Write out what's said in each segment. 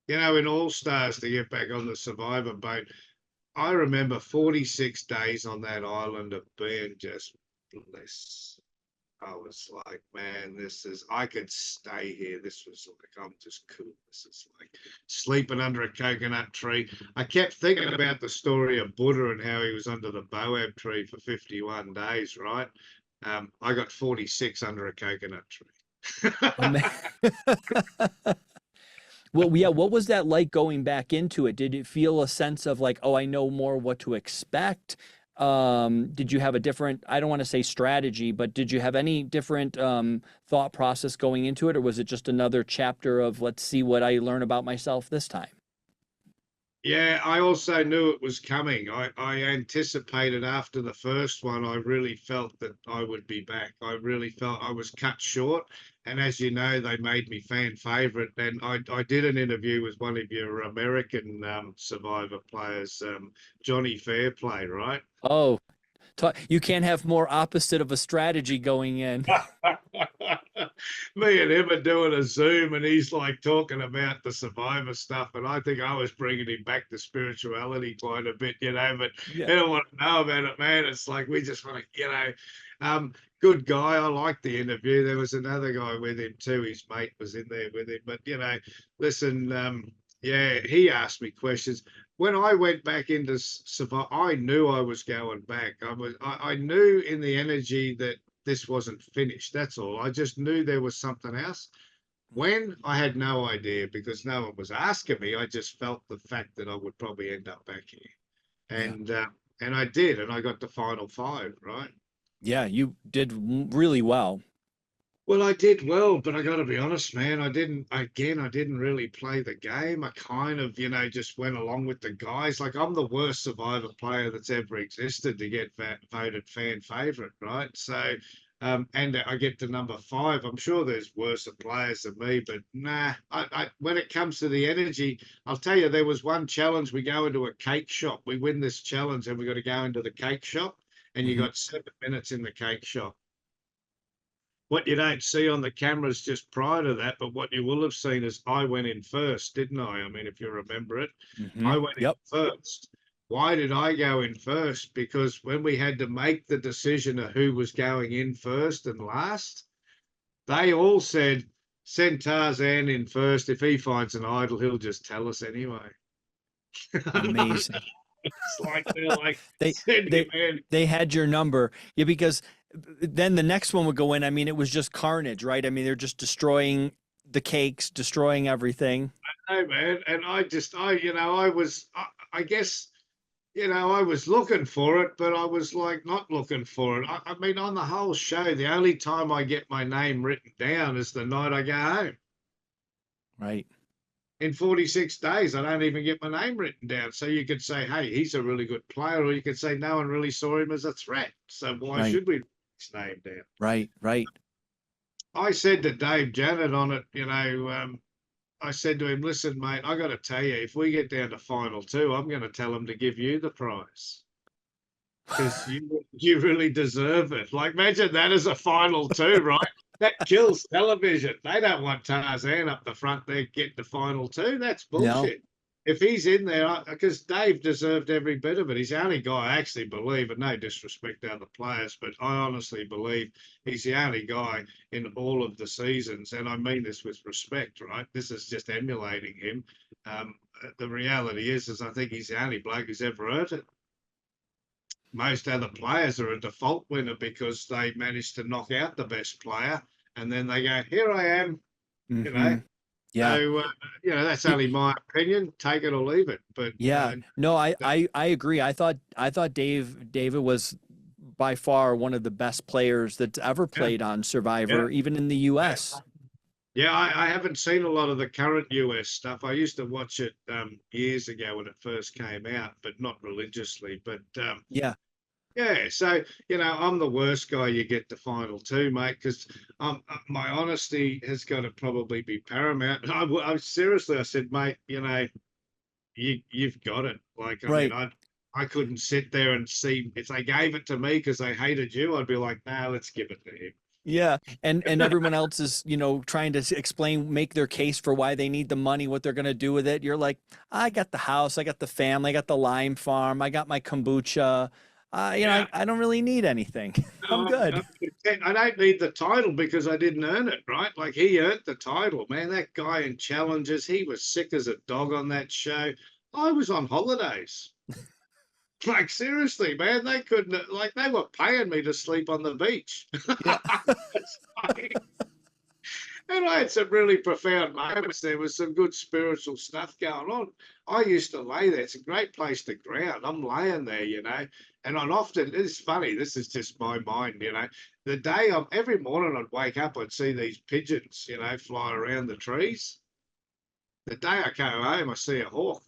in All Stars, to get back on the Survivor boat, I remember 46 days on that island of being just bliss. I was like, man, I could stay here. This was like, I'm just cool. This is like sleeping under a coconut tree. I kept thinking about the story of Buddha and how he was under the Boab tree for 51 days, right? I got 46 under a coconut tree. Oh man. Well, yeah, what was that like going back into it? Did it feel a sense of like, oh, I know more what to expect? Did you have a different, I don't want to say strategy, but did you have any different thought process going into it, or was it just another chapter of let's see what I learn about myself this time? Yeah, I also knew it was coming. I anticipated after the first one, I really felt that I would be back. I really felt I was cut short. And as you know, they made me fan favorite. And I did an interview with one of your American Survivor players, Johnny Fairplay, right? Oh, you can't have more opposite of a strategy going in. Me and him are doing a Zoom, and he's like talking about the Survivor stuff, and I think I was bringing him back to spirituality quite a bit, but Yeah. he don't want to know about it, man. It's like we just want to, good guy. I liked the interview. There was another guy with him too. His mate was in there with him, but listen, yeah, he asked me questions when I went back into survival. I knew I was going back. I knew in the energy that this wasn't finished. That's all. I just knew there was something else. When I had no idea because no one was asking me, I just felt the fact that I would probably end up back here, Yeah. and I did, and I got the final five, right? Yeah, you did really well. Well, I did well, but I got to be honest, man. I didn't really play the game. I kind of, just went along with the guys. Like, I'm the worst Survivor player that's ever existed to get voted fan favorite, right? So, and I get to number five. I'm sure there's worse players than me, but nah. When it comes to the energy, I'll tell you, there was one challenge. We go into a cake shop. We win this challenge, and we got to go into the cake shop, and you Hmm. got 7 minutes in the cake shop. What you don't see on the cameras just prior to that, but what you will have seen is I went in first, didn't I? I mean, if you remember it, I went in Yep. first. Why did I go in first? Because when we had to make the decision of who was going in first and last, they all said, send Tarzan in first. If he finds an idol, he'll just tell us anyway. Amazing. It's like they're like, They send him they in. they had your number. Yeah, because then the next one would go in. I mean, it was just carnage, right? I mean, they're just destroying the cakes, destroying everything. Hey man, and I guess I was looking for it, but I was like not looking for it. I mean, on the whole show, the only time I get my name written down is the night I go home. Right. In 46 days, I don't even get my name written down. So you could say, hey, he's a really good player, or you could say, no one really saw him as a threat. So why Right. should we write his name down? Right. Right. I said to Dave Janet on it, I said to him, listen, mate, I got to tell you, if we get down to final two, I'm going to tell him to give you the prize because you really deserve it. Like, imagine that as a final two, right? That kills television. They don't want Tarzan up the front there getting the final two. That's No. bullshit. If he's in there, because Dave deserved every bit of it. He's the only guy I actually believe, and no disrespect to other players, but I honestly believe he's the only guy in all of the seasons, and I mean this with respect, right? This is just emulating him. The reality is I think he's the only bloke who's ever earned it. Most other players are a default winner because they managed to knock out the best player, and then they go, "Here I am," you know. Hmm. Yeah. So that's only my opinion. Take it or leave it. But Yeah. No, I agree. I thought David was by far one of the best players that's ever yeah, played on yeah, Survivor, even in the yeah. US. Yeah, I haven't seen a lot of the current US stuff. I used to watch it years ago when it first came out, but not religiously. But Yeah. yeah, so I'm the worst guy you get to final two, mate, because my honesty has got to probably be paramount. I seriously, I said, mate, you've got it. Like, I mean, Right. I couldn't sit there and see if they gave it to me because they hated you. I'd be like, nah, let's give it to him. Yeah, and everyone else is, trying to explain, make their case for why they need the money, what they're going to do with it. You're like, I got the house, I got the family, I got the lime farm, I got my kombucha. Yeah. I don't really need anything. I'm No, good. I don't need the title because I didn't earn it, right? Like he earned the title, man. That guy in Challenges, he was sick as a dog on that show. I was on holidays. Like seriously, man, they couldn't like they were paying me to sleep on the beach. Yeah. It's like- and I had some really profound moments. There was some good spiritual stuff going on. I used to lay there. It's a great place to ground. I'm laying there, and I'd often, it's funny, this is just my mind, the day I'm every morning I'd wake up, I'd see these pigeons, fly around the trees. The day I come home, I see a hawk.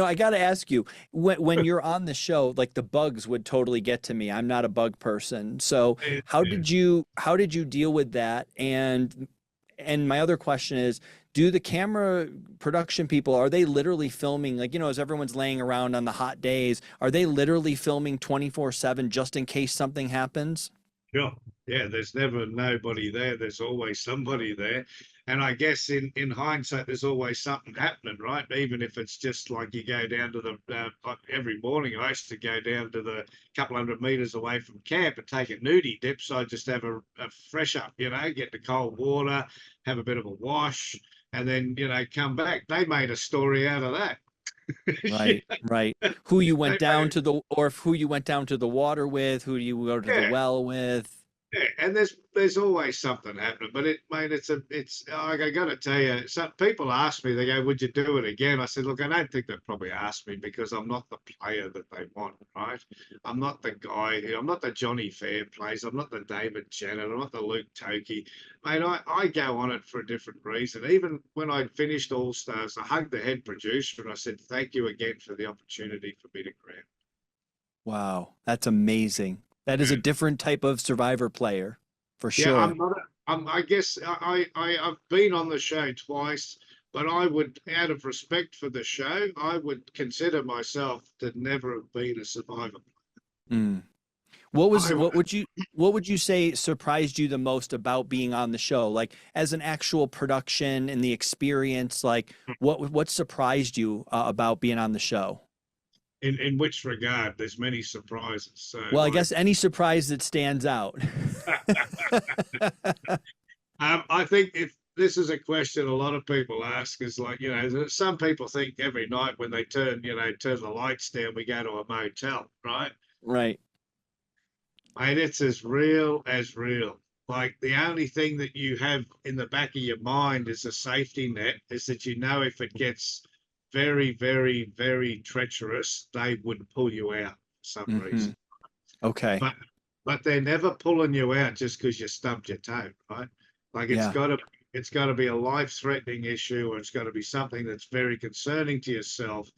I got to ask you, when you're on the show, like the bugs would totally get to me. I'm not a bug person. So how did you deal with that? And my other question is, do the camera production people, are they literally filming, like, as everyone's laying around on the hot days, are they literally filming 24/7 just in case something happens? Sure. Yeah, there's never nobody there. There's always somebody there. And I guess in hindsight, there's always something happening, right? Even if it's just like you go down to the, like every morning, I used to go down to the couple hundred meters away from camp and take a nudie dip. So I just have a fresh up, get the cold water, have a bit of a wash, and then, come back. They made a story out of that. Right, right. Who you They went made down to the, or who you went down to the water with, who do you go to the yeah. well with? Yeah, and there's always something happening, but it's like I got to tell you, some people ask me, they go, "Would you do it again?" I said, "Look, I don't think they'd probably ask me because I'm not the player that they want, right? I'm not the guy I'm not the Johnny Fairplays, I'm not the David Janet, I'm not the Luke Toki, mate. I go on it for a different reason. Even when I finished All Stars, I hugged the head producer and I said, "Thank you again for the opportunity for me to grab." Wow, that's amazing. That is a different type of Survivor player, for Yeah, sure. I'm not. I guess I've been on the show twice, but I would, out of respect for the show, I would consider myself to never have been a survivor. Mm. What was I would. what would you say surprised you the most about being on the show? Like as an actual production and the experience, like what surprised you about being on the show? In which regard? There's many surprises. So Well, I like, guess any surprise that stands out. I think if this is a question a lot of people ask, is like, some people think every night when they turn the lights down, we go to a motel, right? Right. Mate, it's as real as real. Like the only thing that you have in the back of your mind is a safety net, is that if it gets very, very, very treacherous, they would pull you out for some Hmm. reason. Okay. But they're never pulling you out just because you stubbed your toe, right? Like Yeah. it's gotta be a life-threatening issue, or it's got to be something that's very concerning to yourself.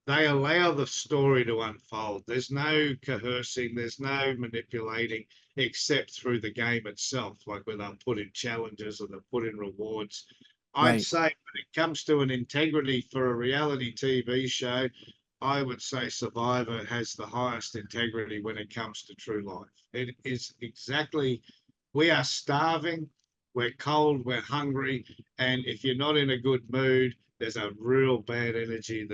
They allow the story to unfold. There's no coercing, there's no manipulating, except through the game itself, like when they'll put in challenges or they'll put in rewards. I'd Right. say when it comes to an integrity for a reality TV show, I would say Survivor has the highest integrity when it comes to true life. It is exactly, we are starving, we're cold, we're hungry, and if you're not in a good mood, there's a real bad energy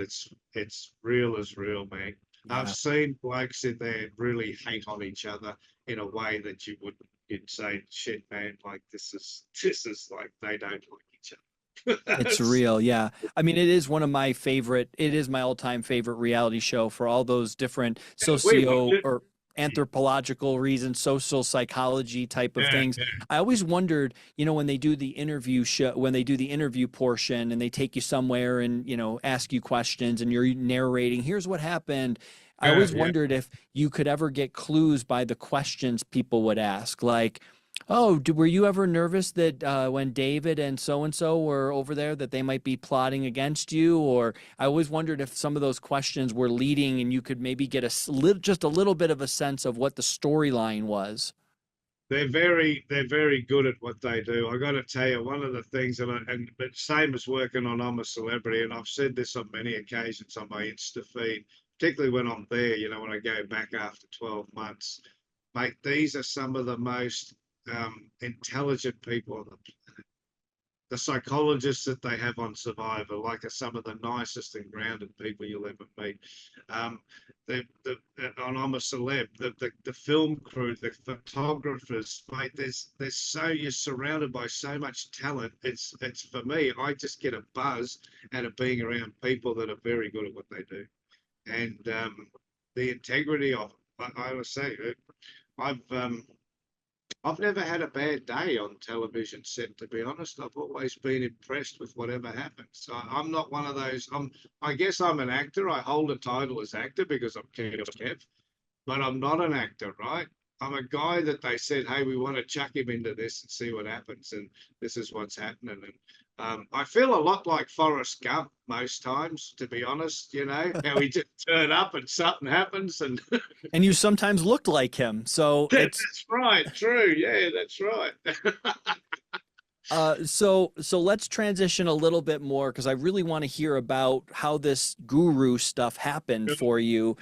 it's real as real, man. I've Yeah. seen blokes in there really hate on each other in a way that you'd say, shit, man, like this is like they don't like each other. It's real, yeah. I mean, it is my all-time favorite reality show for all those different We watch socio it. or anthropological reasons, social psychology type of Yeah, things. yeah, I always wondered, when they do the interview show, when they do the interview portion and they take you somewhere and, ask you questions and you're narrating, here's what happened. I yeah, always yeah. wondered if you could ever get clues by the questions people would ask, like, oh, were you ever nervous that when David and so were over there that they might be plotting against you? Or I always wondered if some of those questions were leading and you could maybe get just a little bit of a sense of what the storyline was. They're very good at what they do. I got to tell you, one of the things but same as working on I'm a Celebrity, and I've said this on many occasions on my Insta feed. particularly when I'm there, when I go back after 12 months, mate, these are some of the most intelligent people on the psychologists that they have on Survivor, like, are some of the nicest and grounded people you'll ever meet. Um, and I'm a celeb. The film crew, the photographers, mate. You're surrounded by so much talent. It's for me. I just get a buzz out of being around people that are very good at what they do, and the integrity of it. I would say, I've I've never had a bad day on television set, to be honest. I've always been impressed with whatever happens. I'm not one of those. I guess I'm an actor. I hold a title as actor because I'm Kiosk Kev, but I'm not an actor, right? I'm a guy that they said, hey, we want to chuck him into this and see what happens, and this is what's happening. And I feel a lot like Forrest Gump most times, to be honest. How we just turn up and something happens, and And you sometimes looked like him. So it's that's right, true, yeah, that's right. so let's transition a little bit more because I really want to hear about how this guru stuff happened for you.